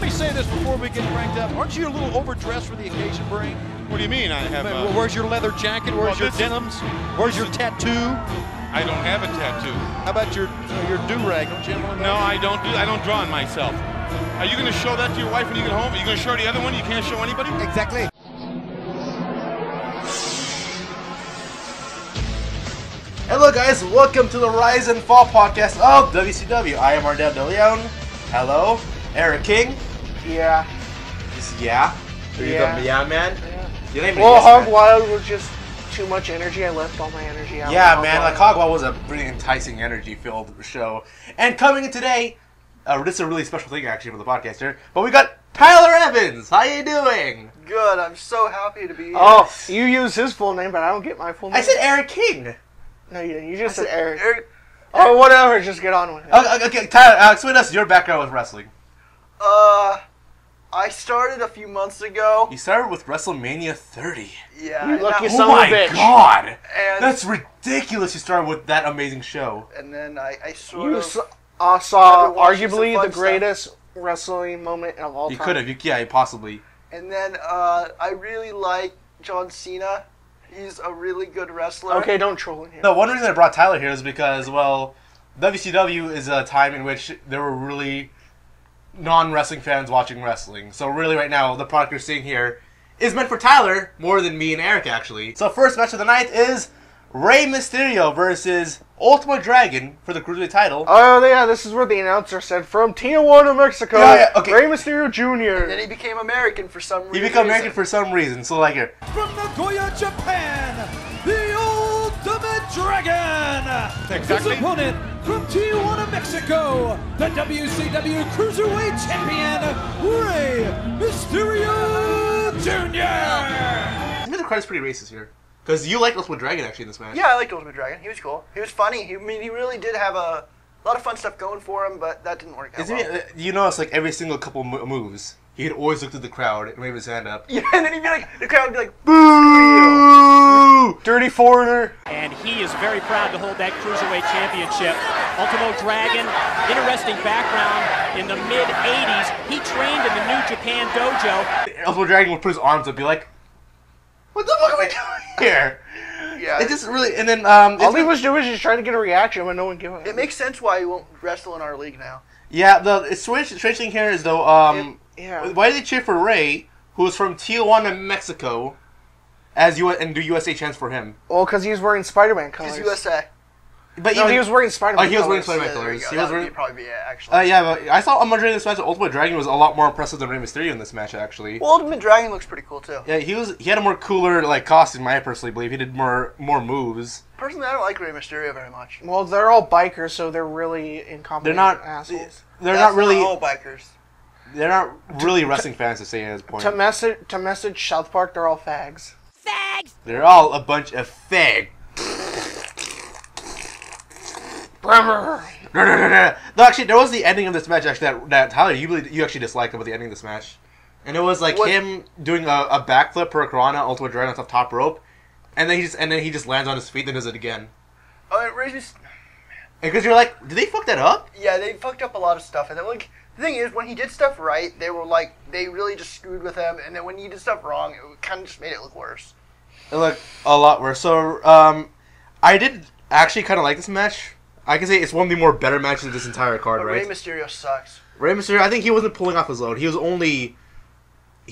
me say this before we get cranked up. Aren't you a little overdressed for the occasion, Brain? What do you mean? I have. Where's your leather jacket? Where's your denims? Where's your tattoo? I don't have a tattoo. How about your do-rag? Don't you have one? No, I don't do. I don't draw on myself. Are you going to show that to your wife when you get home? Are you going to show her the other one? You can't show anybody? Exactly. Hello guys, welcome to the Rise and Fall podcast of WCW. I am Ardell De Leon. Hello. Eric King. Yeah. Just yeah. Are you the yeah man? Yeah. Your name is Well, yes, Hog man. Wild was just too much energy. I left all my energy out. Yeah, man. Like Hog Wild was a pretty enticing, energy-filled show. And coming in today, this is a really special thing actually for the podcast here. But we got Tyler Evans. How you doing? Good. I'm so happy to be here. Oh, you use his full name, but I don't get my full name. I said Eric King. No, you didn't. You just said Eric. Eric. Oh, whatever. Just get on with it. Okay, Tyler, explain us your background with wrestling. I started a few months ago. You started with WrestleMania 30. Yeah. You lucky and son Oh of a my bitch. god! And- That's ridiculous you started with that amazing show. And then I sort You of... saw I've been watching some arguably fun the greatest wrestling moment of all You time. could have, yeah, possibly. And then I really like John Cena. He's a really good wrestler. Okay, don't troll in here. No, one reason I brought Tyler here is because, well, WCW is a time in which there were really non-wrestling fans watching wrestling. So really right now, the product you're seeing here is meant for Tyler more than me and Eric, actually. So first match of the night is Rey Mysterio versus Ultimate Dragon for the Cruiserweight title. Oh, yeah, this is where the announcer said, from Tijuana, Mexico, Yeah, okay. Rey Mysterio And Jr. then he became American for some reason. He became American for some reason, so like here. From Nagoya, Japan, the Ultimate Dragon. Exactly. His opponent from Tijuana, Mexico, the WCW Cruiserweight Champion, Rey Mysterio Jr. I think the crowd is pretty racist here. Because you liked Ultimate Dragon actually in this match. Yeah, I liked Ultimate Dragon. He was cool. He was funny. He really did have a lot of fun stuff going for him, but that didn't work out well. You notice like every single couple moves, he'd always look at the crowd and wave his hand up. Yeah, and then he'd be like, the crowd would be like, Boo! Dirty foreigner. And he is very proud to hold that Cruiserweight Championship. Ultimo Dragon, interesting background. In the mid-'80s, he trained in the New Japan Dojo. Ultimate Dragon would put his arms up and be like, what the fuck are we doing here? yeah. It just really, and then, All he was doing was just trying to get a reaction, but no one gave a... It makes sense why he won't wrestle in our league now. yeah, the strange thing here is though, Yeah. why did they cheer for Rey, who is from Tijuana, Mexico, and do USA chants for him? Well, because he was wearing Spider-Man colors. He's USA. But No, he was wearing Spider-Man Oh, he was wearing colors. Spider-Man Yeah, there colors. you go. He was That would wearing. probably be it, actually. Yeah, but I saw Ultimate Dragon in this match. Ultimate Dragon was a lot more impressive than Rey Mysterio in this match, actually. Well, Ultimate Dragon looks pretty cool, too. Yeah, he had a more cooler like costume. I personally believe he did more moves. Personally, I don't like Rey Mysterio very much. Well, they're all bikers, so they're really incompetent They're not assholes. They're That's not really. all bikers. They're not really wrestling fans to say at this point. To message South Park, they're all fags. They're all a bunch of fag. No, actually, there was the ending of this match. Actually, that Tyler, you actually disliked about the ending of this match, and it was like What? him doing a backflip per Karana, Ultimate Dragon off the top rope, and then he just lands on his feet, then does it again. Oh, Rey Mysterio... Because you're like, did they fuck that up? Yeah, they fucked up a lot of stuff. And then, like, the thing is, when he did stuff right, they were like, they really just screwed with him. And then when he did stuff wrong, it kind of just made it look worse. It looked a lot worse. So, I did actually kind of like this match. I can say it's one of the more better matches of this entire card, But right? Rey Mysterio sucks. Rey Mysterio, I think he wasn't pulling off his load. He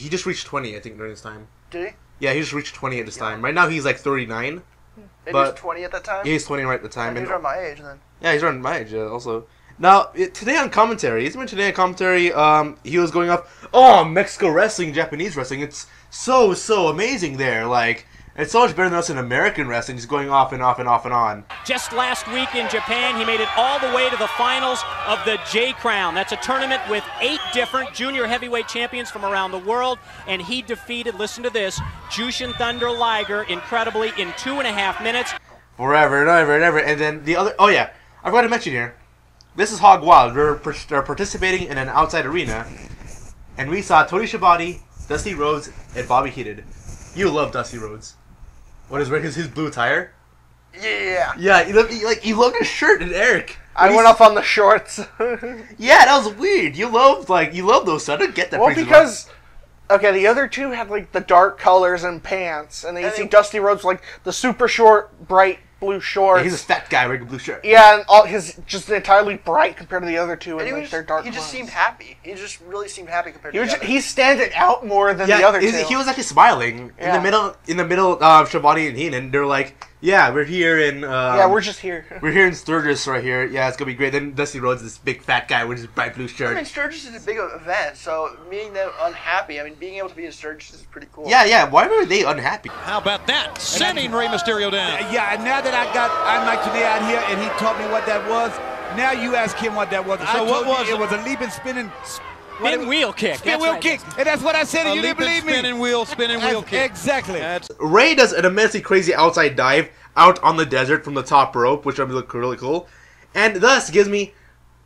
just reached 20, I think, during this time. Did he? Yeah, he just reached 20 at this time. Right now, he's like 39. And he But- was 20 at that time? Yeah, he's 20 right at the time. And he's around my age then. Yeah, he's around my age also. Now, today on commentary, today on commentary, he was going up, oh, Mexico wrestling, Japanese wrestling, it's so amazing there. Like, it's so much better than us in American wrestling, just going off and off and off and on. Just last week in Japan, he made it all the way to the finals of the J-Crown. That's a tournament with 8 different junior heavyweight champions from around the world, and he defeated, listen to this, Jushin Thunder Liger, incredibly, in 2.5 minutes. Forever and ever and ever. And then the other, oh yeah, I forgot to mention here, this is Hog Wild. They're participating in an outside arena, and we saw Tony Schiavone, Dusty Rhodes, and Bobby Heenan. You love Dusty Rhodes. What is his blue attire? Yeah. Yeah, you love his shirt, and Eric. I went up on the shorts. Yeah, that was weird. You love those. So I don't get that. Well, because okay, the other two had like the dark colors and pants, and then you see Dusty Rhodes like the super short, bright blue shorts. Yeah, he's a fat guy wearing a blue shirt. Yeah, and all his just entirely bright compared to the other two, and like their dark. He just clothes. seemed happy. He just really seemed happy compared to the others. He standing out more than the Yeah, other two. he was actually smiling Yeah. in the middle of Shivani and Heenan. They're like, "Yeah, we're here in yeah, we're just here. we're here in Sturgis right here. Yeah, it's gonna be great." Then Dusty Rhodes, this big fat guy with his bright blue shirt. I mean, Sturgis is a big event, so being them unhappy, I mean, being able to be in Sturgis is pretty cool. Yeah. Why were they unhappy? How about that? Sending Rey Mysterio down. Yeah, and now that I got Mike Tenay out here and he taught me what that was, now you ask him what that was. So what was it? it? Was a leaping, spinning... Spin wheel kick. Spin That's wheel right. kick. And that's what I said, and you didn't believe me. Spinning wheel kick. Exactly. That's Ray does an immensely crazy outside dive out on the desert from the top rope, which I look really cool, and thus gives me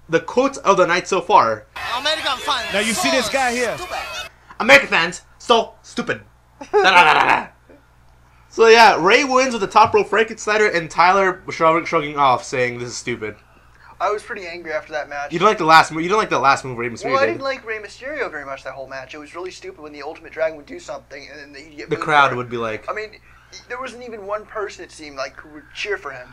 the quote of the night so far. American fans. Now you see this guy here. American fans, so stupid. Da-da-da-da-da. So yeah, Ray wins with the top rope Frankensteiner and Tyler shrugging off, saying this is stupid. I was pretty angry after that match. You don't like the last move. You don't like the last move Rey Mysterio Well, I did. didn't like Rey Mysterio very much that whole match. It was really stupid when the Ultimate Dragon would do something and then he'd get The booed crowd for it. would be like, I mean, there wasn't even one person, it seemed like, who would cheer for him.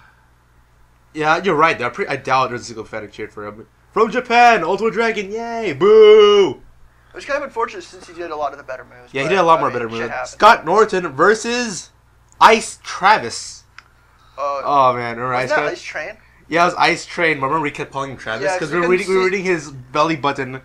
yeah, you're right. I doubt there's a single fan who cheered for him. From Japan, Ultimate Dragon, yay, boo! It was kind of unfortunate since he did a lot of the better moves. Yeah, he but, did a lot I more mean, better shit moves. happens. Scott Norton versus Ice Travis. Oh man, remember Ice Wasn't that Travis? Ice Train? Yeah, it was Ice Train. Remember we kept calling him Travis Yeah, because 'cause we we were couldn't reading his belly button.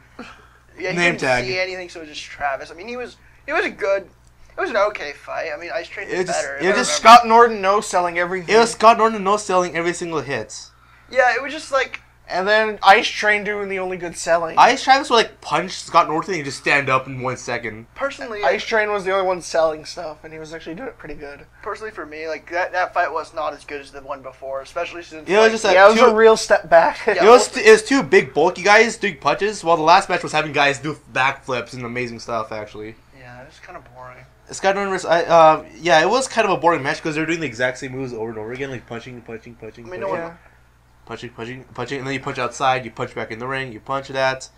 Yeah, he Name didn't tag. see anything, so it was just Travis. I mean, it was an okay fight. I mean, Ice Train did better. if I remember. Scott Norton no selling everything. It was Scott Norton no selling every single hit. Yeah, it was just like... And then Ice Train doing the only good selling. Ice Travis would like punch Scott Norton and he'd just stand up in 1 second. Personally, Ice Train was the only one selling stuff, and he was actually doing it pretty good. personally for me, like that fight was not as good as the one before, especially since Yeah, it was just like Yeah, it was two, a real step back. Yeah. it was two big bulky guys doing punches, while the last match was having guys do backflips and amazing stuff. Actually, yeah, it was kind of boring. Scott Norton versus yeah, it was kind of a boring match because they were doing the exact same moves over and over again, like punching. I mean, punching. no one, Yeah. Punching, and then you punch outside, you punch back in the ring, you punch that.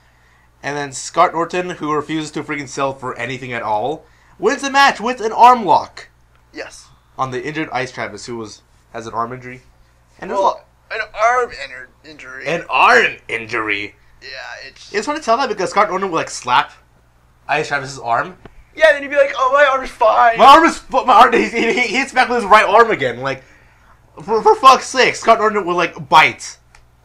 And then Scott Norton, who refuses to freaking sell for anything at all, wins the match with an arm lock yes. on the injured Ice Travis, who has an arm injury. And Well, an arm injury. an arm injury. Yeah, it's... It's funny to tell that because Scott Norton would like slap Ice Travis's arm. Yeah, then you'd be like, oh, my arm's fine. My arm, he hits back with his right arm again. Like, for fuck's sake, Scott Norton would like bite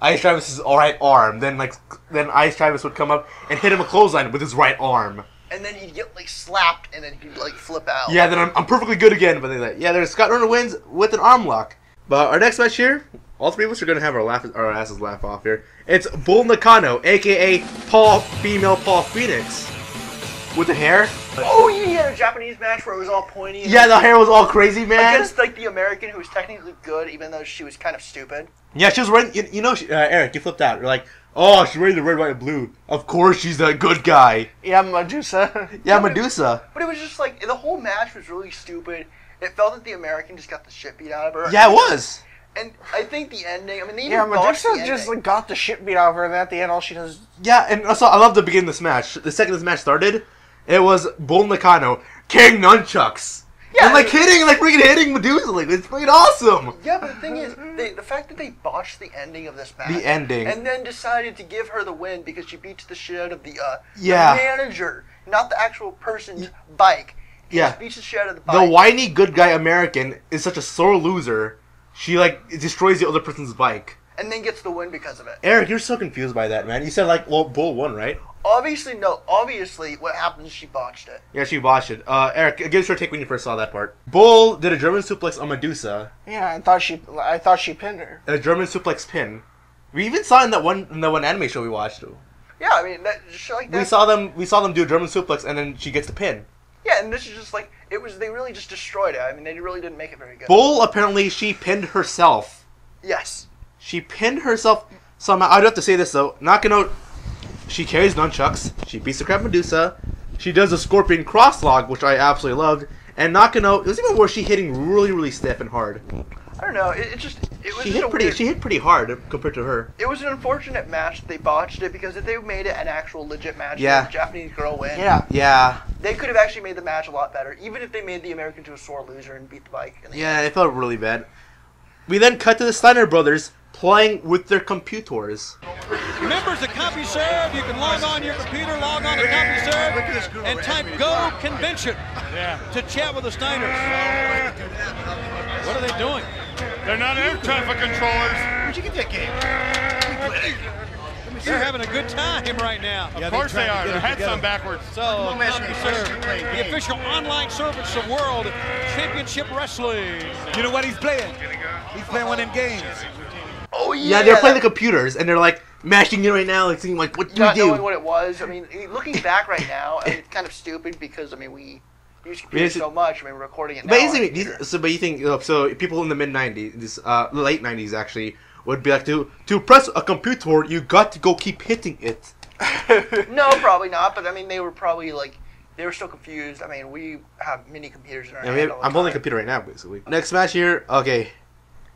Ice Travis's right arm. Then Ice Travis would come up and hit him a clothesline with his right arm. And then he'd get, like, slapped, and then he'd, like, flip out. Yeah, then I'm perfectly good again. But there's Scott Norton wins with an arm lock. But our next match here, all three of us are gonna have our asses laugh off here. It's Bull Nakano, aka female Paul Phoenix, with the hair. Oh, you had a Japanese match where it was all pointy. and- Yeah, the hair was all crazy, man. Against, like, the American who was technically good, even though she was kind of stupid. Yeah, she was wearing. You know, Eric, you flipped out. You're like, oh, she's wearing the red, white, and blue. Of course, she's a good guy. Yeah, Medusa. Yeah, Medusa. But it was just, like, the whole match was really stupid. It felt that the American just got the shit beat out of her. Yeah, it was. And I think the ending, I mean, they even Yeah, botched Medusa the just ending. like got the shit beat out of her, and at the end, all she does. Yeah, and also I love the beginning of this match. The second this match started, it was Bull Nakano, King Nunchucks. Yeah, and like I mean- hitting Medusa, like it's freaking awesome. Yeah, but the thing is, the fact that they botched the ending of this match, The ending. and then decided to give her the win because she beats the shit out of the Yeah. manager, not the actual person's bike. He Yeah. just beats the shit out of the The bike. whiny good guy American is such a sore loser. She like destroys the other person's bike. And then gets the win because of it. Eric, you're so confused by that, man. You said like, well, Bull won, right? Obviously, no. Obviously, what happened is she botched it. Yeah, she botched it. Eric, give us your take when you first saw that part. Bull did a German suplex on Medusa, Yeah, I thought she pinned her. a German suplex pin. We even saw in that one anime show we watched. Yeah, I mean, that shit like that. We saw them do a German suplex, and then she gets the pin. Yeah, and this is just like they really just destroyed it. I mean, they really didn't make it very good. Bull apparently she pinned herself. Yes. She pinned herself somehow. I do have to say this though. Nakano, she carries nunchucks. She beats the crap Medusa. She does a scorpion crosslog, which I absolutely loved. And Nakano, it was even worse. She hitting really, really stiff and hard. I don't know. It It was She just hit a pretty. weird- She hit pretty hard compared to her. It was an unfortunate match. They botched it because if they made it an actual legit match, Yeah. the Japanese girl win. Yeah. They could have actually made the match a lot better, even if they made the American to a sore loser and beat the bike. Yeah, it felt really bad. We then cut to the Steiner brothers playing with their computers. Members of CompuServe, you can log on your computer, log on to CompuServe, and type Go Convention to chat with the Steiners. What are they doing? They're not air traffic controllers. Where'd you get that game? They're having a good time right now. Of course they are. Their heads on backwards. So, CompuServe, the official online service of World Championship Wrestling. You know what he's playing? He's playing one of them games. Oh Yeah, they're playing the computers and they're like mashing it right now, like thinking like, what do we Not knowing do? what it was. I mean, looking back right now, I mean, it's kind of stupid because I mean we use computers so much. I mean, we're recording it now. But on a isn't computer. but you think so? People in the mid '90s, late '90s actually, would be like to press a computer, you got to go keep hitting it. No, probably not. But I mean, they were probably like they were still confused. I mean, we have mini computers in our hand all the I'm holding a time. computer right now, basically. Next match here, okay,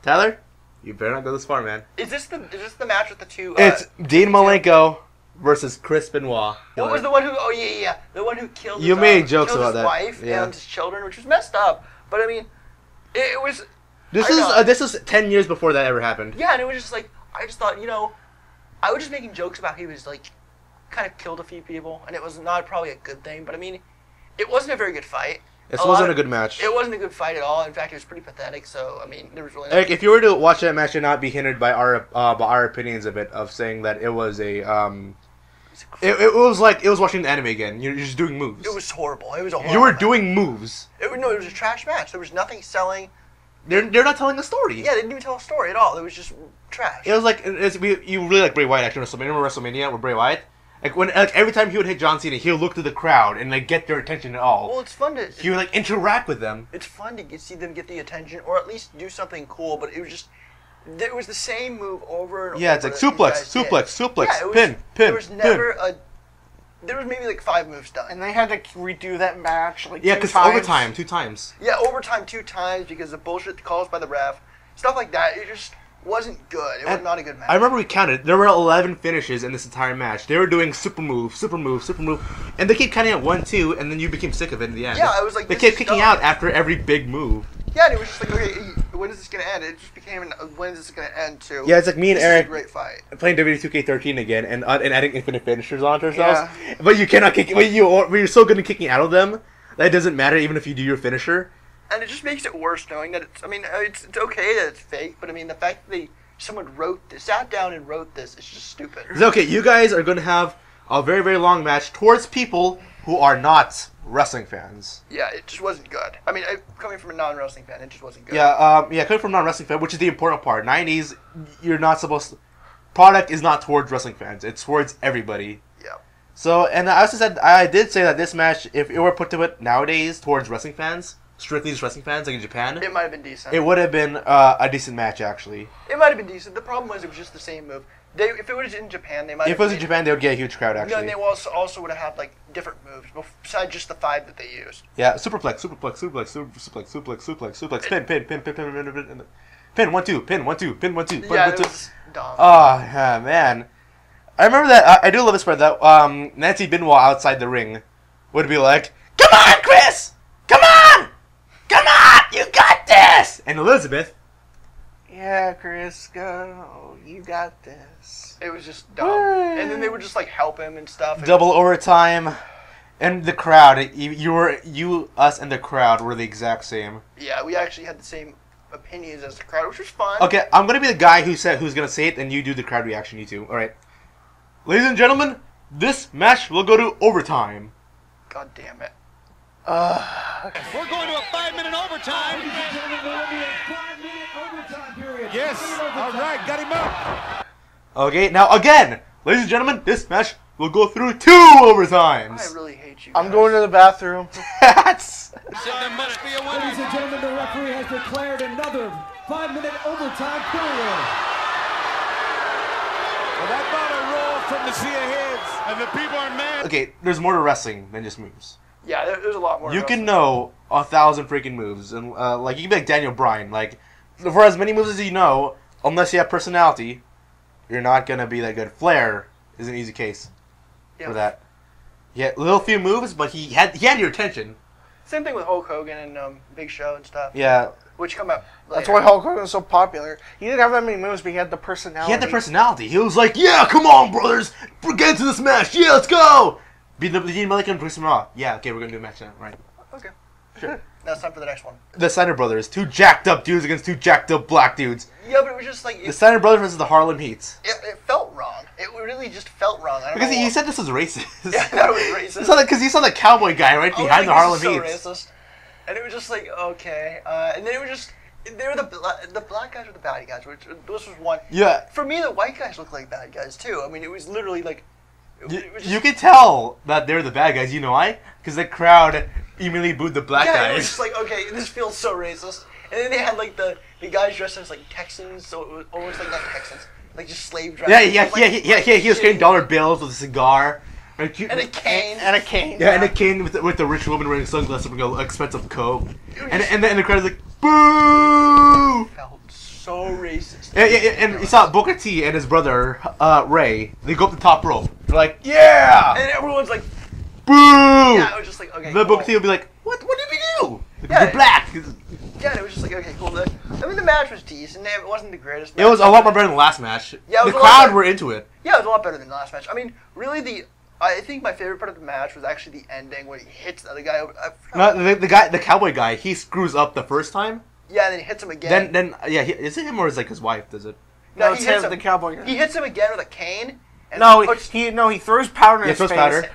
Tyler, you better not go this far, man. Is this the match with the two? It's Dean Malenko versus Chris Benoit. What was the one who? Oh yeah, the one who killed. You his, made jokes killed about his that. wife Yeah. and his children, which was messed up. But I mean, it was. This is 10 years before that ever happened. Yeah, and it was just like I just thought, I was just making jokes about he was like, kind of killed a few people, and it was not probably a good thing. But I mean, it wasn't a very good fight. This wasn't a good match. It wasn't a good fight at all. In fact, it was pretty pathetic. So I mean, there was really. Eric, if you were to watch that match and not be hindered by our opinions of it, of saying that it was a it was like it was watching the anime again. You're just doing moves. It was horrible. It was a horrible. You were match. doing moves. It was a trash match. There was nothing selling. They're not telling a story. Yeah, they didn't even tell a story at all. It was just trash. It was like you really like Bray Wyatt actually. Remember WrestleMania with Bray Wyatt? Like every time he would hit John Cena, he'll look to the crowd and like get their attention at all. Well, it's fun to. He would like interact with them. It's fun to see them get the attention, or at least do something cool. But it was just. It was the same move over and Yeah, over. it's like that these guys did. suplex, Yeah, it was, pin. There was never a. There was maybe like 5 moves done. And they had to redo that match like Yeah, 2 because times. overtime, 2 times. Yeah, overtime 2 times because of bullshit calls by the ref, stuff like that. It just wasn't good. It was And not a good match. I remember we counted. There were 11 finishes in this entire match. They were doing super move, and they keep counting at 1, 2, and then you became sick of it in the end. Yeah, I was like, they this kept is kicking dumb. out after every big move. Yeah, and it was just like, okay, when is this gonna end? It just became when is this gonna end too? Yeah, it's like me and This is Eric a great fight. playing WWE 2K13 again and adding infinite finishers onto ourselves. Yeah. But you cannot kick. But you're so good at kicking out of them that it doesn't matter even if you do your finisher. And it just makes it worse knowing that it's. I mean, it's okay that it's fake, but I mean the fact that someone sat down and wrote this is just stupid. Okay, you guys are going to have a very, very long match towards people who are not wrestling fans. Yeah, it just wasn't good. I mean, coming from a non-wrestling fan, it just wasn't good. Yeah, coming from a non-wrestling fan, which is the important part. 90s, you're not supposed to... Product is not towards wrestling fans. It's towards everybody. Yeah. So, and I did say that this match, if it were put to it nowadays towards wrestling fans, strictly just wrestling fans, like in Japan, It might have been decent. it would have been a decent match, actually. It might have been decent. The problem was it was just the same move. If it was in Japan, they might. If it was in Japan, they would get a huge crowd, No, actually. and they also would have had like different moves besides just the 5 that they used. Yeah, superplex, pin, 1, 2, pin, 1, 2, pin, 1, 2, pin, Yeah, 1, it 2. was dumb. Oh, yeah, man. I remember that. I do love this part that Nancy Benoit outside the ring would be like, "Come on, Chris! Come on! Come on! You got this!" And Elizabeth, Yeah, Chris, go. You got this. It was just dumb. And then they would just like help him and stuff. double overtime, and the crowd. You, us, and the crowd were the exact same. Yeah, we actually had the same opinions as the crowd, which was fun. Okay, I'm gonna be the guy who's gonna say it, and you do the crowd reaction. You two, all right? Ladies and gentlemen, this match will go to overtime. God damn it. We're going to a 5-minute overtime. Yes. All right. Got him up. Okay, now again, ladies and gentlemen, this match will go through 2 overtimes. I really hate you. I'm guys. going to the bathroom. That's So there must be a winner. Ladies and gentlemen, the referee has declared another 5-minute overtime period. Well, that ball rolled from the sea of heads. And the people are mad. okay. There's more to wrestling than just moves. Yeah, there's a lot more. You to can wrestling. know 1,000 freaking moves, and like you can be like Daniel Bryan. Like for as many moves as you know, unless you have personality, you're not gonna be that good. Flair is an easy case for that. Yeah, little few moves, but he had your attention. Same thing with Hulk Hogan and Big Show and stuff. Yeah. Which come up later. That's why Hulk Hogan was so popular. He didn't have that many moves, but he had the personality. He had the personality. He was like, yeah, come on, brothers. Get into this match. Yeah, let's go. Beat Dean Malenko and Bruce Raw. Yeah, okay, we're going to do a match now. Right. Okay. Sure. Now it's time for the next one. The Steiner Brothers. 2 jacked up dudes against 2 jacked up black dudes. Yeah, but it was just like... The Steiner Brothers versus the Harlem Heats. It felt wrong. It really just felt wrong. I don't Because know he said this was racist. Yeah, that was racist. Because he saw the cowboy guy right behind the Harlem Heats. So racist. And it was just like, okay. And then it was just... They were the black guys were the bad guys, which this was one. Yeah. For me, the white guys looked like bad guys too. I mean, it was literally like. You could tell that they're the bad guys. You know why? Because the crowd immediately booed the black guys. Yeah, it was just like, okay, this feels so racist. And then they had like the guys dressed as like Texans, so it was almost like not Texans, like just slave drivers. Yeah. He was carrying dollar bills with a cigar. And a cane. Yeah, and a cane with the rich woman wearing sunglasses and expensive coat. And the crowd was like, boo! It felt so racist. Yeah, and you saw Booker T and his brother, Ray, they go up the top rope. They're like, yeah! And everyone's like, boo! Yeah, it was just like, okay, The cool. Booker T will be like, what did we do? Yeah, We're black! Yeah, and it was just like, okay, cool. I mean, the match was decent. It wasn't the greatest match. It was a lot more better than the last match. Yeah, the crowd were into it. Yeah, it was a lot better than the last match. I mean, really, I think my favorite part of the match was actually the ending when he hits the other guy. The cowboy guy, he screws up the first time. Yeah, and then he hits him again. Is it him or is it like his wife? Does it? No, he hits him. The cowboy guy. He hits him again with a cane. And he throws powder in his face. Powder.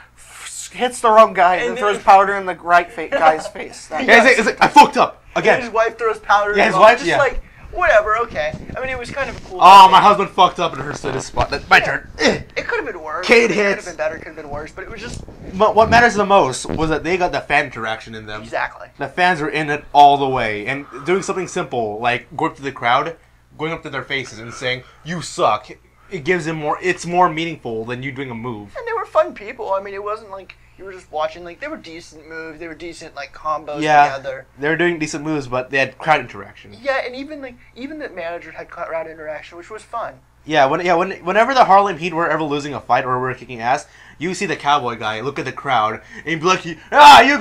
Hits the wrong guy and throws powder in the right guy's face. It's like I fucked up again. And his wife throws powder. Yeah, his wife. Just like whatever. Okay. I mean, it was kind of a cool. Oh, my husband fucked up and hurts to this spot. That's my turn. It could have been worse. Cane It could hits. have been better. Could have been worse. But it was just. But what matters the most was that they got the fan interaction in them. Exactly. The fans were in it all the way and doing something simple like going up to the crowd, going up to their faces and saying "You suck." It gives them more. It's more meaningful than you doing a move. And they were fun people. I mean, it wasn't like you were just watching. Like they were decent moves. They were decent like combos together. They were doing decent moves, but they had crowd interaction. Yeah, and even the managers had crowd interaction, which was fun. Yeah, whenever the Harlem Heat were ever losing a fight or were kicking ass, you see the cowboy guy look at the crowd and he'd be like, you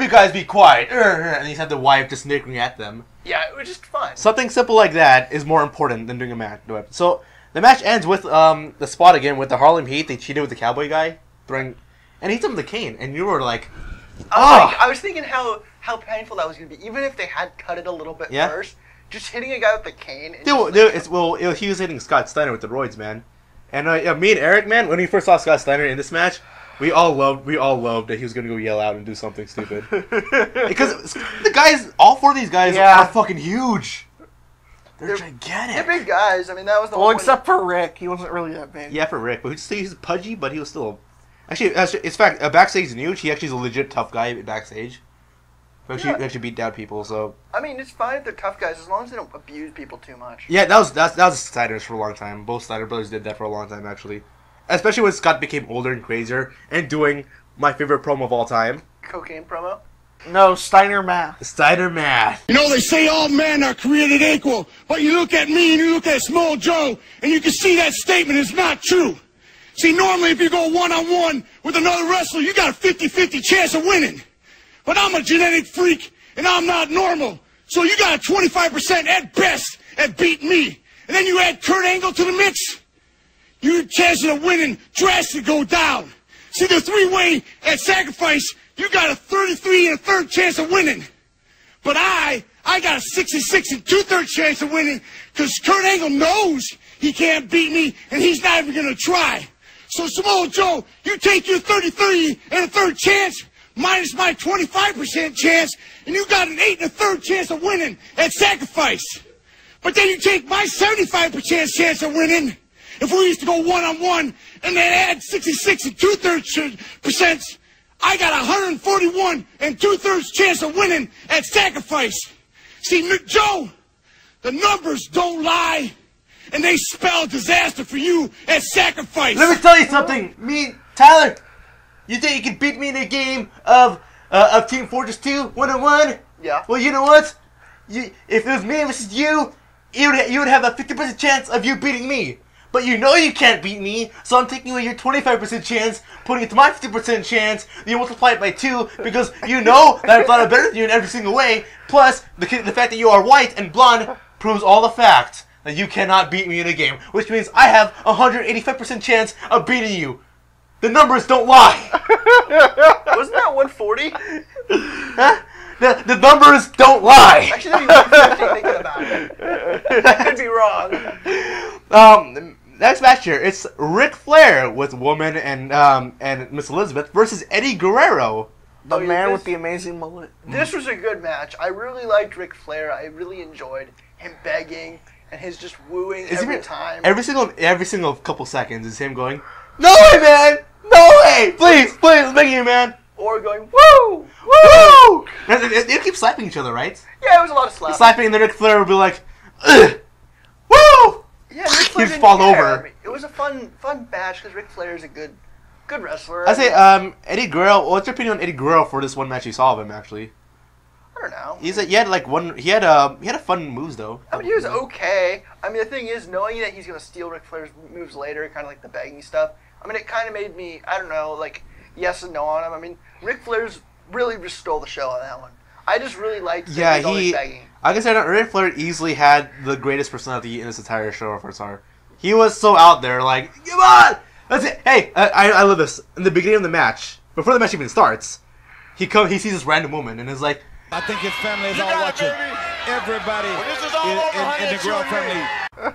guys be quiet, and he's had the wife just snickering at them. Yeah, it was just fun. Something simple like that is more important than doing a match. So the match ends with the spot again with the Harlem Heat. They cheated with the cowboy guy, and he hit him with the cane, and you were like, I was thinking how painful that was going to be, even if they had cut it a little bit first. Just hitting a guy with the cane. He was hitting Scott Steiner with the roids, man. And me and Eric, man, when we first saw Scott Steiner in this match, we all loved that he was gonna go yell out and do something stupid. Because all 4 of these guys are fucking huge. They're gigantic. They're big guys. I mean, that was the whole point. Except for Rick, he wasn't really that big. Yeah, for Rick, but he's pudgy, but he was still. Actually, it's fact. Backstage news, he actually is a legit tough guy backstage. Actually beat down people, so. I mean, it's fine if they're tough guys as long as they don't abuse people too much. Yeah, that was Steiners for a long time. Both Steiner brothers did that for a long time, actually. Especially when Scott became older and crazier and doing my favorite promo of all time. Cocaine promo? No, Steiner math. Steiner math. You know, they say all men are created equal, but you look at me and you look at Small Joe, and you can see that statement is not true. See, normally if you go one-on-one with another wrestler, you got a 50-50 chance of winning. But I'm a genetic freak, and I'm not normal. So you got a 25% at best at beating me. And then you add Kurt Angle to the mix, your chances of winning drastically go down. See, the 3-way at Sacrifice, you got a 33 1/3 chance of winning. But I got a 66 2/3 chance of winning because Kurt Angle knows he can't beat me, and he's not even going to try. So, Samoa Joe, you take your 33 1/3 chance, minus my 25% chance, and you got an 8 1/3 chance of winning at Sacrifice. But then you take my 75% chance of winning, if we used to go one-on-one, and then add 66 2/3%, I got 141 2/3 chance of winning at Sacrifice. See, Joe, the numbers don't lie, and they spell disaster for you at Sacrifice. Let me tell you something, Tyler. You think you can beat me in a game of Team Fortress 2 1-on-1? Yeah. Well, you know what? If it was me versus you, you would have a 50% chance of you beating me. But you know you can't beat me, so I'm taking away your 25% chance, putting it to my 50% chance, you multiply it by 2, because you know that I'm flat better than you in every single way, plus the fact that you are white and blonde proves all the facts that you cannot beat me in a game, which means I have a 185% chance of beating you. The numbers don't lie. Wasn't that 140? Huh? The numbers don't lie. Actually, that'd be 150 thinking about it. I could be wrong. Next match here, it's Ric Flair with Woman and Miss Elizabeth versus Eddie Guerrero. The man with the amazing mullet. This was a good match. I really liked Ric Flair. I really enjoyed him begging and his just wooing every time. Every single couple seconds is him going, "No way, man! No way! Please, I'm begging you, man!" Or going, "Woo! Woo!" They keep slapping each other, right? Yeah, it was a lot of slapping. Slapping, and then Ric Flair would be like, "Ugh! Woo!" Yeah, Ric Flair He'd fall care. over. I mean, it was a fun match because Ric Flair is a good wrestler. I say, Eddie Guerrero. What's your opinion on Eddie Guerrero for this one match you saw of him? Actually, I don't know. he had a fun moves though. I mean, he was okay. I mean, the thing is, knowing that he's gonna steal Ric Flair's moves later, kind of like the begging stuff. I mean, it kind of made me, I don't know, like yes and no on him. I mean, Ric Flair's really just stole the show on that one. I just really liked that he's always begging. Like I said, Ric Flair easily had the greatest personality in this entire show for Star. He was so out there, like, come on! That's it. Hey, I love this. In the beginning of the match, before the match even starts, he sees this random woman and is like, I think his family is all watching. Everybody in the girl family. I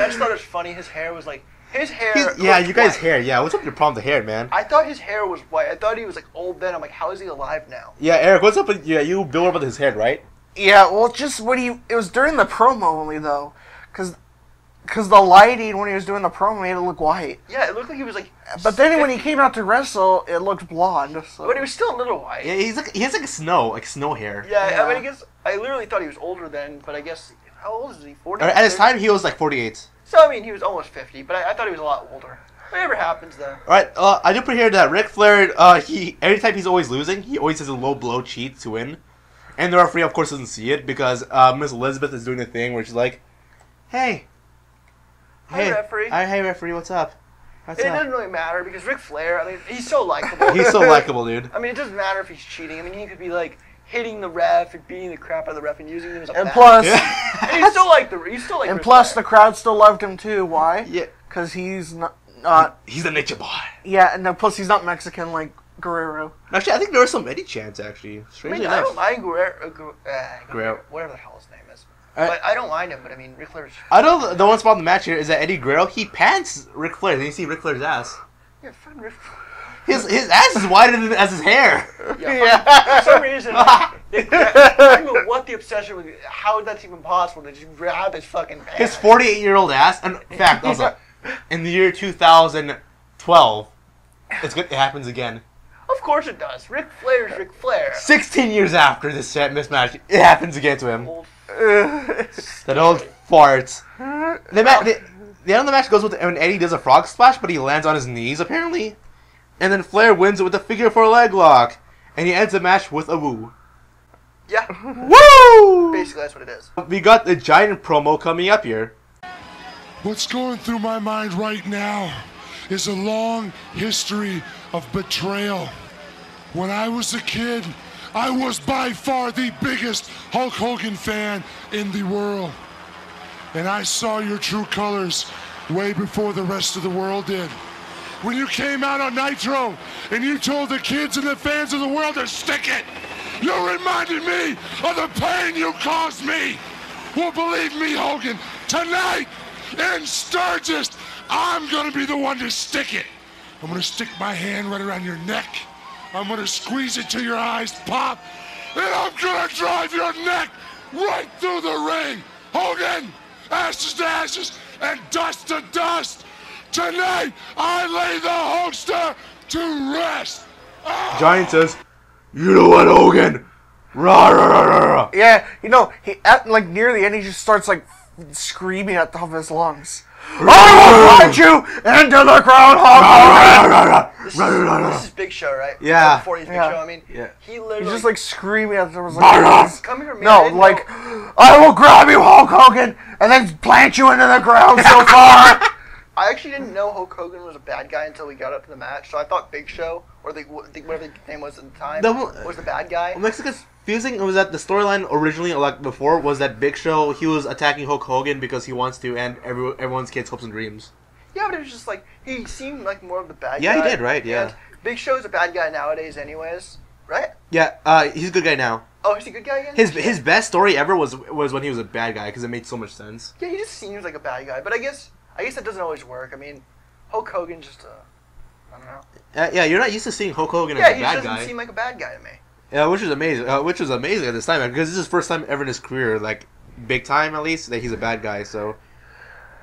just thought it was funny. His hair was like, you guys' hair. Yeah, what's up with your problem with the hair, man? I thought his hair was white. I thought he was like old then. I'm like, how is he alive now? Yeah, Eric, what's up with you Bill about his hair, right? Yeah, well, just it was during the promo only though, because the lighting when he was doing the promo made it look white. Yeah, it looked like he was like. But then when he came out to wrestle, it looked blonde. So. But he was still a little white. Yeah, he has like snow hair. Yeah, I mean, I guess I literally thought he was older then, but I guess how old is he? 40. At his time, he was like 48. So I mean, he was almost 50, but I thought he was a lot older. Whatever happens though. All right, I do put here that Ric Flair, every time he's always losing, he always has a low blow cheat to win, and the referee of course doesn't see it because Miss Elizabeth is doing the thing where she's like, "Hey, Hi referee. Hey referee, what's up?" It doesn't really matter because Ric Flair, I mean, he's so likable. He's so likable, dude. I mean, it doesn't matter if he's cheating. I mean, he could be like hitting the ref and beating the crap out of the ref and using him as a and bat. plus, and he's still like and plus the crowd still loved him too. Why? Yeah, because he's not. He's a nature boy. Yeah, and plus he's not Mexican like Guerrero. Actually, I think there was some Eddie chants actually. Strangely enough. I don't mind Guerrero, whatever the hell his name is. But I don't mind him. But I mean, Ric Flair's. I know the one spot in the match here is that Eddie Guerrero he pants Ric Flair. Then you see Ric Flair's ass. Yeah, fun Ric Flair. His ass is wider than as his hair. Yeah. For some reason, I don't know what the obsession was. How that's even possible to just grab his fucking pants. His 48-year-old ass. And in fact, also, in the year 2012, it happens again. Of course it does. Ric Flair's Ric Flair. 16 years after this mismatch, it happens again to him. That old fart. The end of the match goes with when Eddie does a frog splash, but he lands on his knees apparently. And then Flair wins it with a figure 4 leg lock. And he ends the match with a woo. Yeah. Woo! Basically, that's what it is. We got the giant promo coming up here. What's going through my mind right now is a long history of betrayal. When I was a kid, I was by far the biggest Hulk Hogan fan in the world. And I saw your true colors way before the rest of the world did. When you came out on Nitro and you told the kids and the fans of the world to stick it, you reminded me of the pain you caused me. Well, believe me, Hogan, tonight in Sturgis, I'm going to be the one to stick it. I'm going to stick my hand right around your neck. I'm going to squeeze it till your eyes pop. And I'm going to drive your neck right through the ring. Hogan, ashes to ashes and dust to dust. Tonight, I lay the Hulkster to rest. Giant says, "You know what, Hogan? Rah, rah, rah, rah, rah." Yeah, he at like near the end, he just starts like screaming at the top of his lungs. I will find you into the ground, Hulk Hogan! This is Big Show, right? Yeah. Before he's Big Show, I mean, he literally... He's just like screaming at the top of his lungs. Come here, man. No, like, I will grab you, Hulk Hogan, and then plant you into the ground so far. I actually didn't know Hulk Hogan was a bad guy until we got up to the match, so I thought Big Show, or whatever the name was at the time, was the bad guy. What makes it confusing was that the storyline originally, like before, was that Big Show, he was attacking Hulk Hogan because he wants to end everyone's kids' hopes and dreams. Yeah, but it was just like, he seemed like more of the bad guy. Yeah, he did, right, yeah. And Big Show's a bad guy nowadays anyways, right? Yeah, he's a good guy now. Oh, he's a good guy again? His best story ever was when he was a bad guy, because it made so much sense. Yeah, he just seems like a bad guy, but I guess that doesn't always work. I mean, Hulk Hogan just, I don't know. Yeah, you're not used to seeing Hulk Hogan as a bad guy. Yeah, he doesn't seem like a bad guy to me. Yeah, which is amazing. Which was amazing at this time, because this is his first time ever in his career, like big time at least, that he's a bad guy. So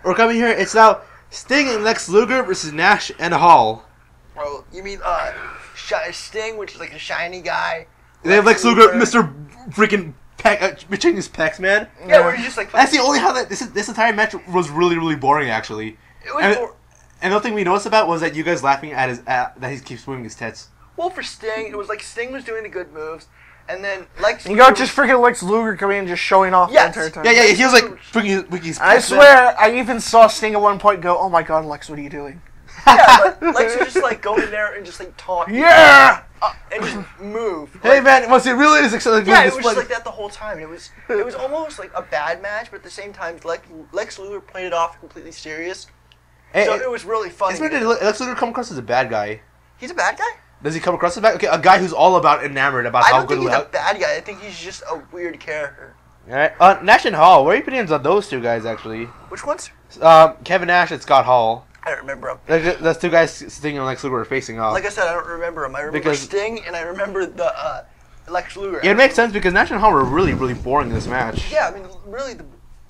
we're coming here. It's now Sting and Lex Luger versus Nash and Hall. Oh, you mean Sting, which is like a shiny guy. They have Lex Luger, Mr. Freaking Peck, between his pecs, man. Yeah, where he's just like. That's the only how that this entire match was really boring, actually. It was and the thing we noticed about was that you guys laughing at his that he keeps moving his tits. Well, for Sting, it was like Sting was doing the good moves, and then Lex. You got just freaking Lex Luger coming in and just showing off the entire time. Yeah, he was like freaking his. I swear, I even saw Sting at one point go, "Oh my God, Lex, what are you doing?" Yeah, but Lex was just like going there and just like talking. Yeah. And just move. Hey man, was it really as exciting? Yeah, it was just like that the whole time. It was almost like a bad match, but at the same time, Lex Luger played it off completely serious. So it was really funny. Did Lex Luger come across as a bad guy? He's a bad guy? Does he come across as a bad guy? Okay, a guy who's all about enamored about how good. I don't think he's a bad guy. I think he's just a weird character. All right, Nash and Hall. What are your opinions on those two guys actually? Which ones? Kevin Nash and Scott Hall. I don't remember them. Those two guys, Sting and Lex Luger, are facing off. Like I said, I don't remember them. I remember Sting and I remember the Lex Luger. Yeah, it makes sense because Nash and Hall were really boring in this match. Yeah, I mean, really, the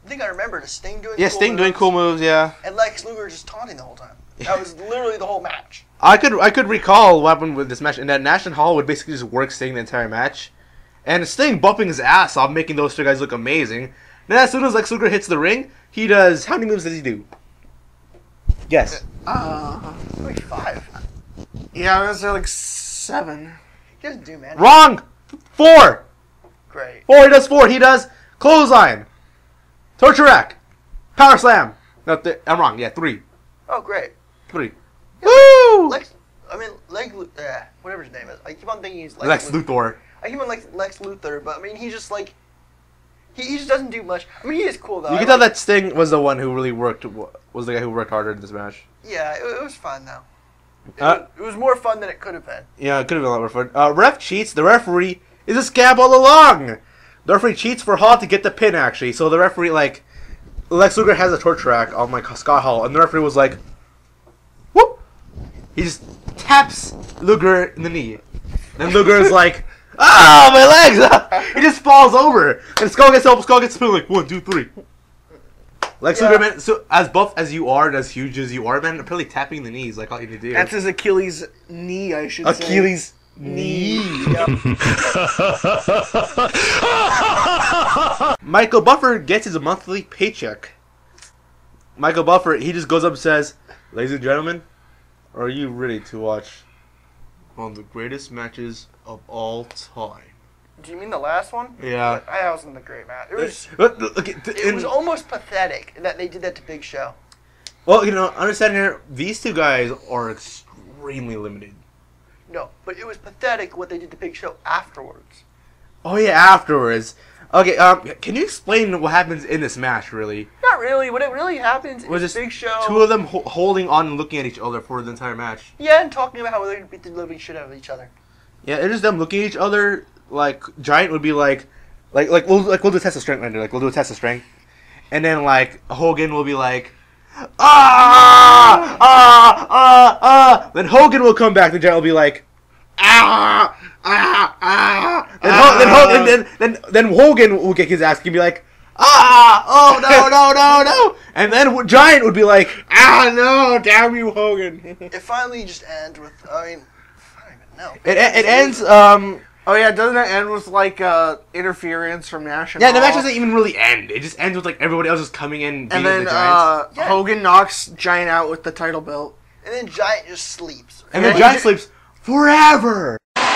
thing I remember is Sting doing. Yeah, Sting doing cool moves. Yeah. And Lex Luger just taunting the whole time. That was literally the whole match. I could recall what happened with this match, and that Nash and Hall would basically just work Sting the entire match, and Sting bumping his ass off, making those two guys look amazing. Then as soon as Lex Luger hits the ring, he does. How many moves does he do? Yes. Like 5. Yeah, I was like 7. He doesn't do, man. Wrong! 4! Great. 4, he does 4. He does clothesline, torture rack, power slam. No, I'm wrong. Yeah, 3. Oh, great. 3. Yeah, Woo! Whatever his name is. I keep on thinking he's Lex Luthor. I keep on Lex Luthor, but I mean, he's just like, he just doesn't do much. I mean, he is cool though. You can tell that Sting was the one who really worked. Was the guy who worked harder in this match. Yeah, it was fun though. It was more fun than it could have been. Yeah, it could have been a lot more fun. Ref cheats. The referee is a scab all along. The referee cheats for Hall to get the pin, actually. So the referee, like, Lex Luger has a torch rack on, like, Scott Hall, and the referee was like, whoop! He just taps Luger in the knee. Then Luger is like, ah, my legs! He just falls over. And Skull gets spin like, 1, 2, 3. Lex Luger, man, so as buff as you are and as huge as you are, man, apparently tapping the knees like all you need to do. That's his Achilles knee, I should say. Achilles knee. Michael Buffer gets his monthly paycheck. Michael Buffer, he just goes up and says, ladies and gentlemen, are you ready to watch one of the greatest matches of all time? Do you mean the last one? Yeah. That wasn't the great match. It was. It was almost pathetic that they did that to Big Show. Well, you know, understand here, these two guys are extremely limited. No, but it was pathetic what they did to Big Show afterwards. Oh yeah, afterwards. Okay, can you explain what happens in this match, really? Not really. What it really happens is Big Show. Two of them holding on and looking at each other for the entire match. Yeah, and talking about how they're going to beat the living shit out of each other. Yeah, it's just them looking at each other. Like Giant would be like we'll do a test of strength right there. Like we'll do a test of strength, and then like Hogan will be like, Then Hogan will come back. The Giant will be like, Then Hogan will kick his ass and be like, no. And then Giant would be like, no, damn you, Hogan. It finally just ends with, I don't even know. It ends, Oh yeah, doesn't it end with like interference from Nash? Yeah, the match doesn't even really end. It just ends with like everybody else just coming in and then the Giants. Hogan knocks Giant out with the title belt. And then Giant just sleeps. And then Giant sleeps forever. Forever.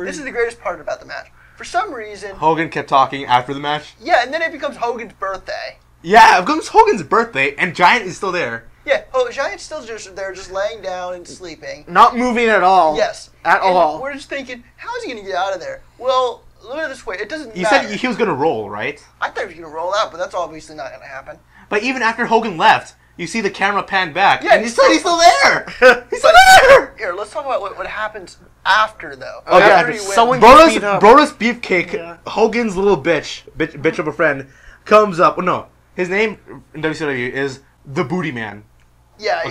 This is the greatest part about the match. For some reason, Hogan kept talking after the match. Yeah, and then it becomes Hogan's birthday. Yeah, it becomes Hogan's birthday, and Giant is still there. Yeah, Giant's still just there, just laying down and sleeping. Not moving at all. Yes. At all. We're just thinking, how is he going to get out of there? Well, look at it this way. It doesn't You matter. said he was going to roll, right? I thought he was going to roll out, but that's obviously not going to happen. But even after Hogan left, you see the camera pan back, Yeah, and he's still there. He's still there. Here, let's talk about what happens after, though. Okay, After he wins. Brodus Beefcake, Hogan's little bitch of a friend, comes up. Well, no, his name in WCW is the Booty Man. Yeah,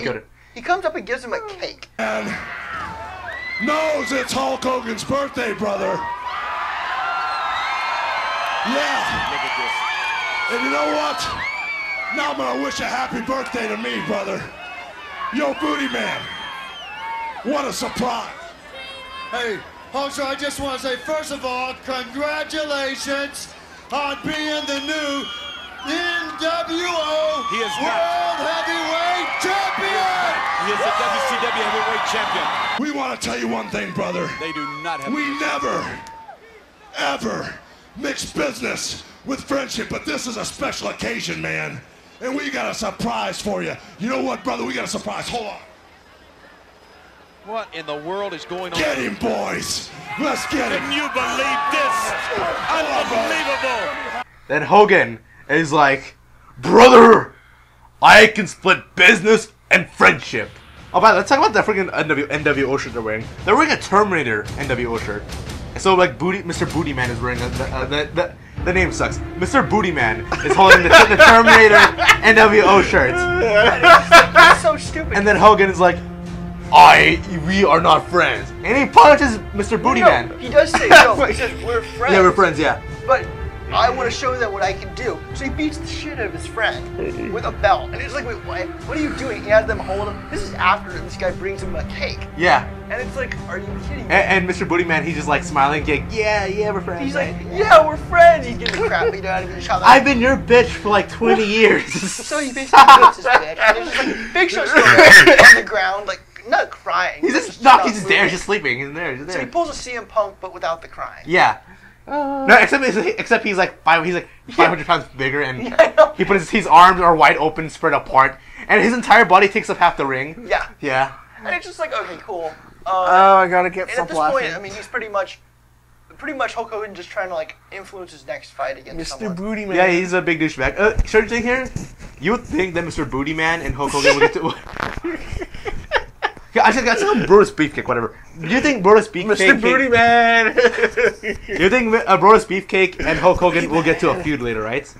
he comes up and gives him a cake. And knows it's Hulk Hogan's birthday, brother. Yeah. Look at this. And you know what? Now I'm gonna wish a happy birthday to me, brother. Yo, Booty Man. What a surprise. Hey, also, I just want to say, first of all, congratulations on being the new NWO World Heavyweight Champion! He is the WCW Heavyweight Champion. We want to tell you one thing, brother. They do not have. We never, ever mix business with friendship, but this is a special occasion, man. And we got a surprise for you. You know what, brother? We got a surprise. Hold on. What in the world is going on? Get him, boys. Let's get him. Can you believe this? Unbelievable. Then Hogan is like, brother, I can split business and friendship. Oh, by the way, let's talk about that freaking NWO shirt they're wearing. They're wearing a Terminator NWO shirt. So like Mr. Booty Man is wearing the name sucks. Mr. Booty Man is holding the Terminator NWO shirt. That's so stupid. And then Hogan is like, we are not friends. And he punches Mr. Booty Man. He does say no. He says, we're friends. Yeah, we're friends, yeah. But I want to show them what I can do. So he beats the shit out of his friend with a belt. And it's like, wait, what are you doing? He has them hold him. This is after this guy brings him a cake. Yeah. And it's like, are you kidding me? And Mr. Booty Man, he's just like smiling, like, yeah, we're friends. He's like, yeah, we're friends. He's getting the crap beat out of him. I've been your bitch for like 20 years. So he basically beats his bitch. And it's just like, Big Show's still on the ground, like, not crying. He's just there, just sleeping. He's there, just there. So he pulls a CM Punk, but without the crying. Yeah. No, except he's like 500 pounds bigger, and he puts his arms are wide open, spread apart, and his entire body takes up half the ring. Yeah. Yeah. And it's just like, okay, cool. I gotta get some And at this point, I mean, he's pretty much Hulk Hogan just trying to like influence his next fight against someone. Mr. Booty Man. Yeah, he's a big douchebag. Short thing here, you would think that Mr. Booty Man and Hulk Hogan would get to. Yeah, I just got some Brodus Beefcake, whatever. Do you think Brodus Beefcake... Mr. Booty Man! You think Brodus Beefcake and Hulk Hogan will get to a feud later, right?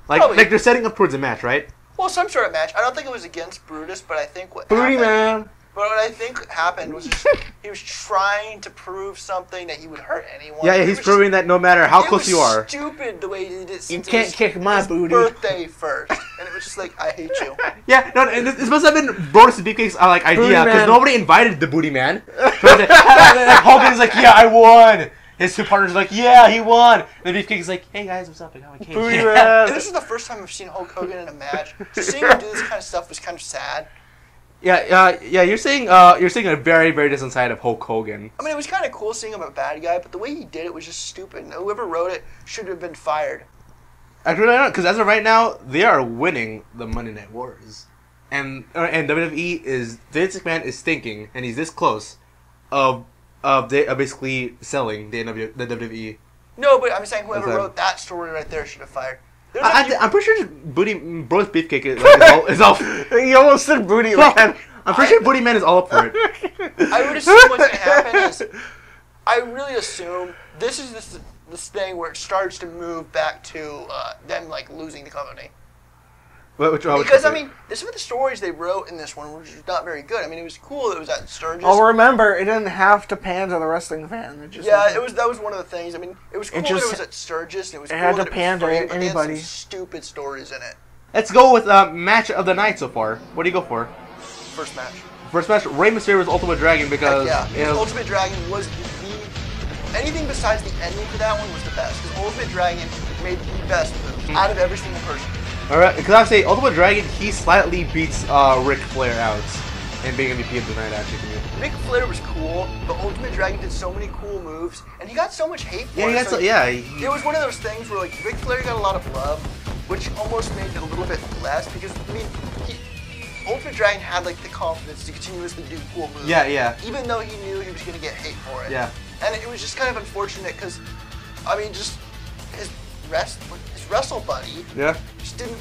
Like they're setting up towards a match, right? Well, some sort of match. I don't think it was against Brutus, but I think what Booty happened, Man! But what I think happened was just, he was trying to prove something that he would hurt anyone. Yeah, he's proving that no matter how close you are. It was stupid the way he did it. You can't kick my booty. Birthday first. And it was just like, I hate you. Yeah, no, this must have been Brodus Beefcake's idea, because nobody invited the Booty Man. Hogan's like, yeah, I won. His two partners are like, yeah, he won. And the Beefcake's like, hey guys, what's up? I got my cake. Booty Man. And this is the first time I've seen Hulk Hogan in a match. So seeing him do this kind of stuff was kind of sad. Yeah. You're saying a very, very different side of Hulk Hogan. I mean, it was kind of cool seeing him a bad guy, but the way he did it was just stupid. And whoever wrote it should have been fired. Actually, no, because as of right now, they are winning the Monday Night Wars, and WWE is Vince McMahon is thinking, and he's this close of basically selling the WWE. No, but I'm saying whoever wrote that story right there should have fired. I'm pretty sure Brodus Beefcake is all. He almost said Booty Man. I'm pretty sure Booty Man is all up for it. I would assume what's going to happen is, I really assume this is this thing where it starts to move back to them like losing the company. Because I mean, some of the stories they wrote in this one were just not very good. I mean, it was cool that it was at Sturgis. Oh, remember, it didn't have to pan to the wrestling fan. It just that was one of the things. I mean, it was cool that it was at Sturgis, and it was cool had that to pan to free, but anybody. they had some stupid stories in it. Let's go with match of the night so far. What do you go for? First match. First match, Rey Mysterio's Ultimate Dragon because Ultimate Dragon was anything besides the ending for that one was the best. Because Ultimate Dragon made the best moves out of every single person. All right, because I would say Ultimate Dragon, he slightly beats Ric Flair out in being MVP of the night. Actually, to me. Ric Flair was cool, but Ultimate Dragon did so many cool moves, and he got so much hate for it. It was one of those things where like Ric Flair got a lot of love, which almost made it a little bit less because I mean, Ultimate Dragon had like the confidence to continuously do cool moves. Yeah. Even though he knew he was gonna get hate for it. Yeah. And it was just kind of unfortunate because, I mean, just his wrestle buddy. Yeah. Just didn't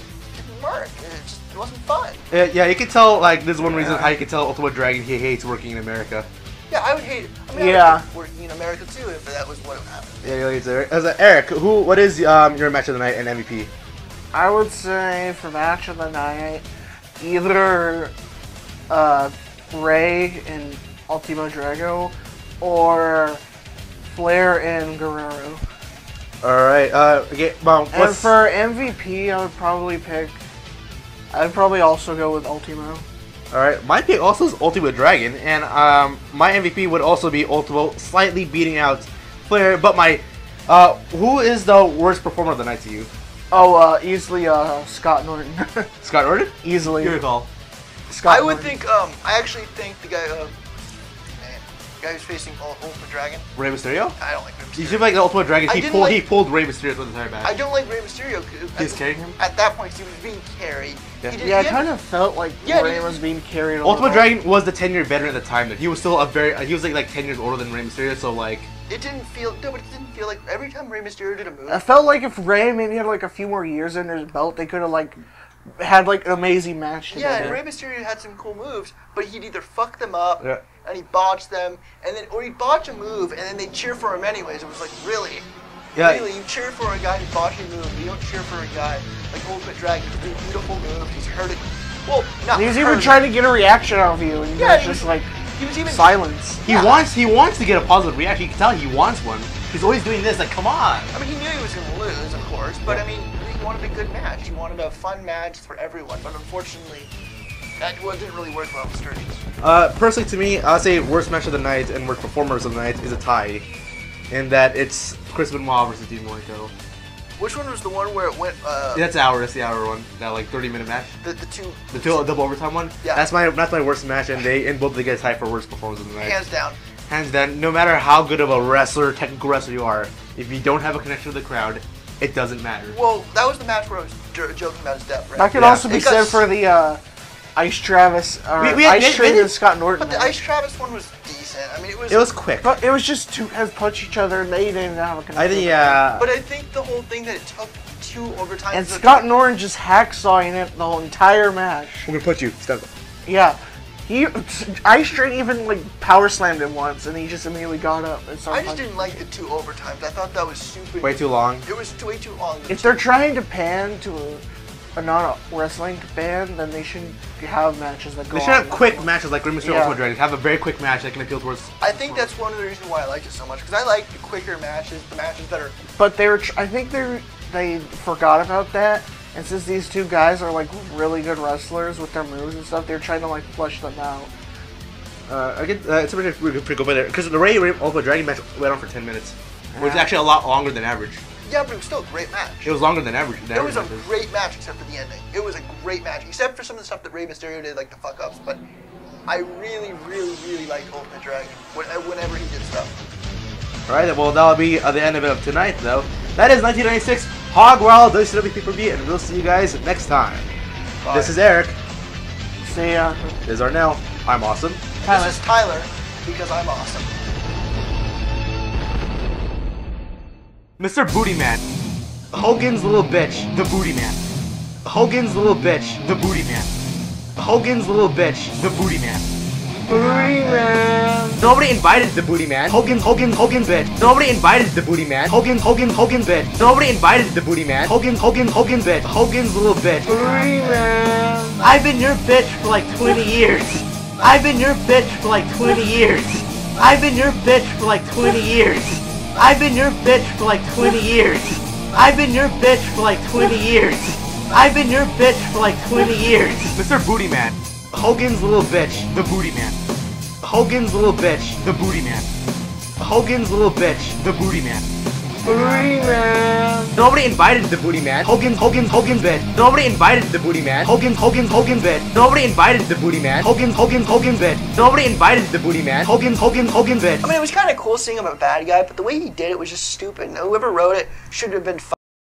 work. It wasn't fun. Yeah, you can tell, like, this is one reason how you can tell Ultimate Dragon he hates working in America. Yeah, I would hate it. I mean, I would hate working in America too if that was what happened. Yeah, he hates it. Eric, what is your match of the night and MVP? I would say for match of the night, either Rey and Ultimo Drago or Flair and Guerrero. Alright, okay, and for MVP, I'd probably also go with Ultimo. Alright, my pick also is Ultimate Dragon, and my MVP would also be Ultimo, slightly beating out Flair, but who is the worst performer of the night to you? Oh, easily Scott Norton. Scott Norton? Easily. Good call. I actually think the guy, the guy who's facing Ultimate Dragon. Rey Mysterio? I don't like Rey Mysterio. You should like the Ultimate Dragon. He pulled Rey Mysterio through the entire match. I don't like Rey Mysterio. He's carrying him? At that point, he was being carried. Yeah, I kind of felt like Rey was being carried. Ultimate Dragon was the 10-year veteran at the time. That he was still he was like 10 years older than Rey Mysterio. So like. It didn't feel like every time Rey Mysterio did a move. I felt like if Rey maybe had like a few more years under his belt, they could have like had like an amazing match together. Yeah, and Rey Mysterio had some cool moves, but he'd either fuck them up and he botched them, or he'd botch a move and then they'd cheer for him anyways. It was like, really? Yeah. Really? You cheer for a guy who botched a move, you don't cheer for a guy like Ultimate Dragon who's doing beautiful moves, he's hurting. Well, not He's even trying to get a reaction out of you, and you're just like silence. He wants to get a positive reaction. You can tell he wants one. He's always doing this, like, come on. I mean, he knew he was going to lose, of course, but I mean, he wanted a good match. He wanted a fun match for everyone, but unfortunately, that didn't really work well with Sturgis. Personally, to me, I'd say worst match of the night and worst performers of the night is a tie, in that it's Chris Benoit versus Dean Malenko. Which one was the one where it went? That's the hour one. That like 30-minute match. The two double overtime one. Yeah. That's my worst match, and both of the guys tied for worst performance of the night. Hands down. Hands down. No matter how good of a technical wrestler you are, if you don't have a connection with the crowd, it doesn't matter. Well, that was the match where I was joking about his death, right? That could also be said for the Ice Travis and Scott Norton. But the Ice Travis one was decent. I mean, it was quick. But it was just two guys punch each other and they didn't have a connection. But I think the whole thing that it took 2 overtimes. And Scott Norton just hacksawing it the whole entire match. We're gonna put you. Step. Yeah. Ice Train even like power slammed him once, and he just immediately got up and started. I just didn't like the 2 overtimes. I thought that was super. Way too long. It was way too long. If they're trying to pan to a non-wrestling band, then they should have matches that go. They should have quick matches like Rey Mysterio Ultimate Dragon. Have a very quick match that can appeal towards. I think that's one of the reasons why I liked it so much, because I like the quicker matches, the matches that are. But I think they forgot about that. And since these two guys are like really good wrestlers with their moves and stuff, they're trying to like flush them out. It's pretty good by there because the Rey Ultimate Dragon match went on for 10 minutes, which is actually a lot longer than average. Yeah, but it was still a great match. It was longer than average. It was a great match except for the ending. It was a great match, except for some of the stuff that Rey Mysterio did, like the fuck ups. But I really, really, really liked Ultimate Dragon whenever he did stuff. Alright, well that'll be the end of it of tonight, though. That is 1996 Hog Wild WCW Pay-Per-View, and we'll see you guys next time. Bye. This is Eric. See ya. This is Arnell. I'm awesome. This is Tyler, because I'm awesome. Mr. Booty Man. Hogan's little bitch, the Booty Man. Hogan's little bitch, the Booty Man. Hogan's little bitch, the Booty Man. Booty Man. Nobody invited the Booty Man. Hogan bitch. Nobody invited the Booty Man. Hogan bitch. Nobody invited the Booty Man. Hogan bitch. Hogan's little bitch. Booty Man. I've been your bitch for like 20 years. I've been your bitch for like 20 years. I've been your bitch for like 20 years. I've been your bitch for like 20 years. I've been your bitch for like 20 years. I've been your bitch for like 20 years. Mr. Booty Man. Hogan's little bitch, the Booty Man. Hogan's little bitch, the Booty Man. Hogan's little bitch, the Booty Man. Booty Man. Nobody invited the Booty Man. Hogan's bitch. Nobody invited the Booty Man. Hogan's bitch. Nobody invited the Booty Man. Hogan's bitch. Nobody invited the Booty Man. Hogan's bitch. I mean, it was kind of cool seeing him a bad guy, but the way he did it was just stupid. Whoever wrote it should have been